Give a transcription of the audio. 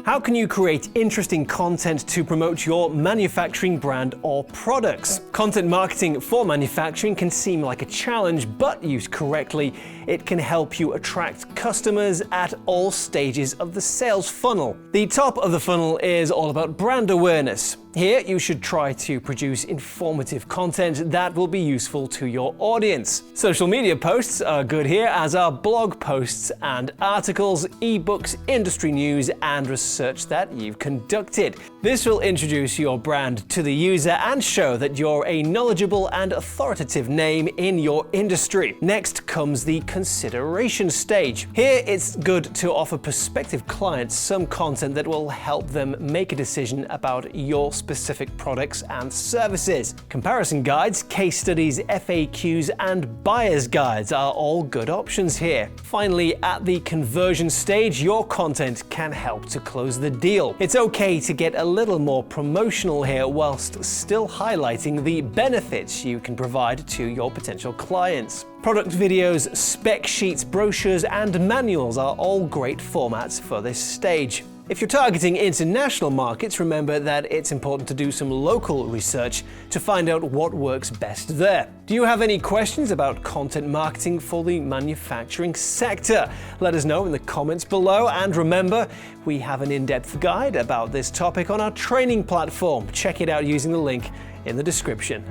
How can you create interesting content to promote your manufacturing brand or products? Content marketing for manufacturing can seem like a challenge, but used correctly, it can help you attract customers at all stages of the sales funnel. The top of the funnel is all about brand awareness. Here, you should try to produce informative content that will be useful to your audience. Social media posts are good here, as are blog posts and articles, ebooks, industry news, and research that you've conducted. This will introduce your brand to the user and show that you're a knowledgeable and authoritative name in your industry. Next comes the consideration stage. Here, it's good to offer prospective clients some content that will help them make a decision about your specific products and services. Comparison guides, case studies, FAQs, and buyer's guides are all good options here. Finally, at the conversion stage, your content can help to close the deal. It's okay to get a little more promotional here whilst still highlighting the benefits you can provide to your potential clients. Product videos, spec sheets, brochures, and manuals are all great formats for this stage. If you're targeting international markets, remember that it's important to do some local research to find out what works best there. Do you have any questions about content marketing for the manufacturing sector? Let us know in the comments below, and remember, we have an in-depth guide about this topic on our training platform. Check it out using the link in the description.